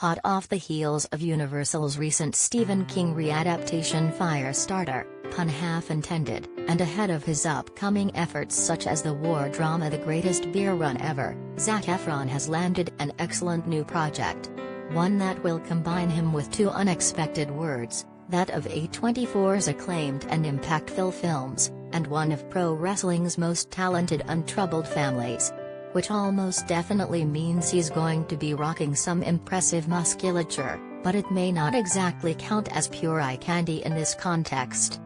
Hot off the heels of Universal's recent Stephen King re-adaptation Firestarter, pun half intended, and ahead of his upcoming efforts such as the war drama The Greatest Beer Run Ever, Zac Efron has landed an excellent new project. One that will combine him with two unexpected words, that of A24's acclaimed and impactful films, and one of pro wrestling's most talented untroubled families. Which almost definitely means he's going to be rocking some impressive musculature, but it may not exactly count as pure eye candy in this context.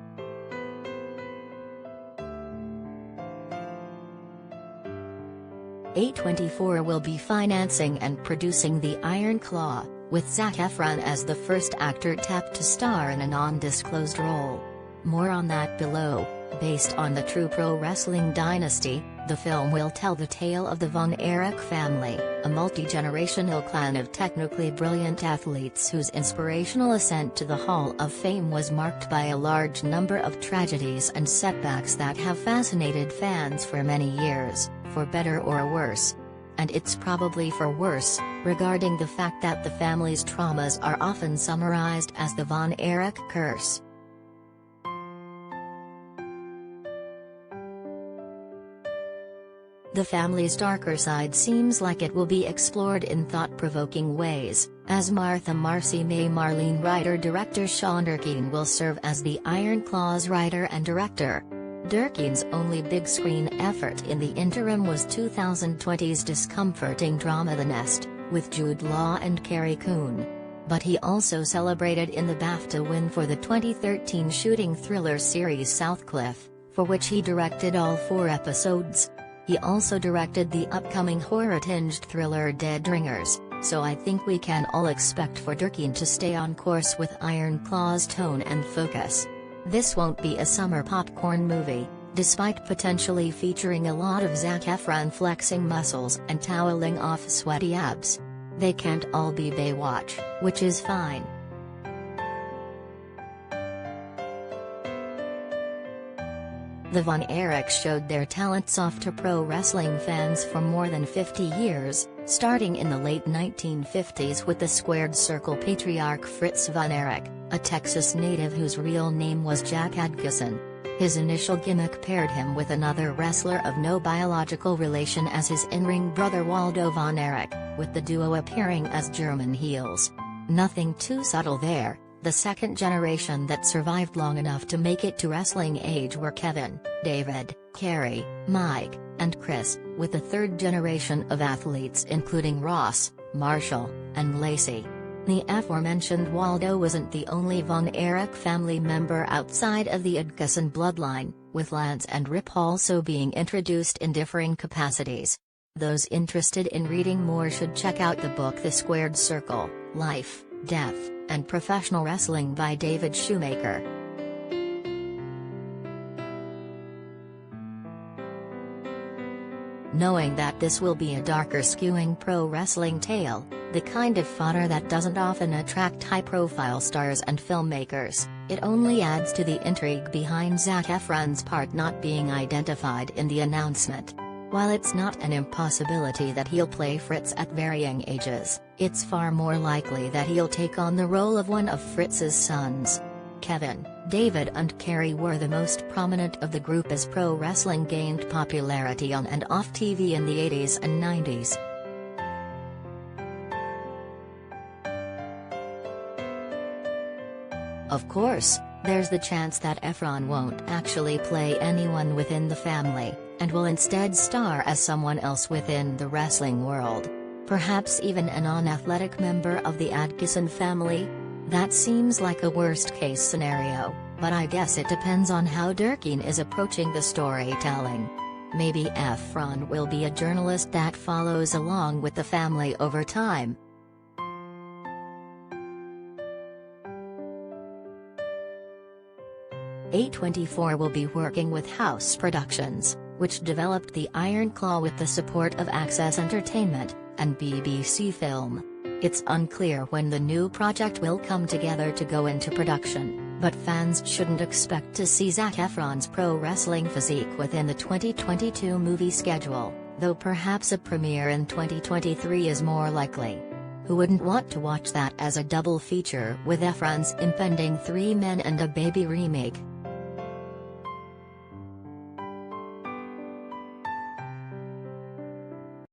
A24 will be financing and producing The Iron Claw, with Zac Efron as the first actor tapped to star in a non-disclosed role. More on that below. Based on the true pro wrestling dynasty, the film will tell the tale of the Von Erich family, a multi-generational clan of technically brilliant athletes whose inspirational ascent to the Hall of Fame was marked by a large number of tragedies and setbacks that have fascinated fans for many years, for better or worse. And it's probably for worse, regarding the fact that the family's traumas are often summarized as the Von Erich curse. The family's darker side seems like it will be explored in thought-provoking ways, as Martha Marcy May Marlene writer-director Sean Durkeen will serve as the Iron Claw's writer and director. Durkeen's only big-screen effort in the interim was 2020's discomforting drama The Nest, with Jude Law and Carrie Coon. But he also celebrated in the BAFTA win for the 2013 shooting thriller series Southcliffe, for which he directed all 4 episodes. He also directed the upcoming horror-tinged thriller Dead Ringers, so I think we can all expect for Durkeen to stay on course with Iron Claw's tone and focus. This won't be a summer popcorn movie, despite potentially featuring a lot of Zac Efron flexing muscles and toweling off sweaty abs. They can't all be Baywatch, which is fine. The Von Erichs showed their talents off to pro wrestling fans for more than 50 years, starting in the late 1950s with the Squared Circle patriarch Fritz Von Erich, a Texas native whose real name was Jack Adkisson. His initial gimmick paired him with another wrestler of no biological relation as his in-ring brother Waldo Von Erich, with the duo appearing as German heels. Nothing too subtle there. The second generation that survived long enough to make it to wrestling age were Kevin, David, Kerry, Mike, and Chris, with the third generation of athletes including Ross, Marshall, and Lacey. The aforementioned Waldo wasn't the only Von Erich family member outside of the Adkisson bloodline, with Lance and Rip also being introduced in differing capacities. Those interested in reading more should check out the book The Squared Circle, Life, Death, and Professional Wrestling by David Shoemaker. Knowing that this will be a darker skewing pro wrestling tale, the kind of fodder that doesn't often attract high-profile stars and filmmakers, it only adds to the intrigue behind Zac Efron's part not being identified in the announcement. While it's not an impossibility that he'll play Fritz at varying ages, it's far more likely that he'll take on the role of one of Fritz's sons. Kevin, David and Kerry were the most prominent of the group as pro wrestling gained popularity on and off TV in the 80s and 90s. Of course, there's the chance that Efron won't actually play anyone within the family, and will instead star as someone else within the wrestling world. Perhaps even a non-athletic member of the Adkisson family? That seems like a worst-case scenario, but I guess it depends on how Durkeen is approaching the storytelling. Maybe Efron will be a journalist that follows along with the family over time. A24 will be working with House Productions, which developed The Iron Claw with the support of Access Entertainment, and BBC Film. It's unclear when the new project will come together to go into production, but fans shouldn't expect to see Zac Efron's pro wrestling physique within the 2022 movie schedule, though perhaps a premiere in 2023 is more likely. Who wouldn't want to watch that as a double feature with Efron's impending Three Men and a Baby remake?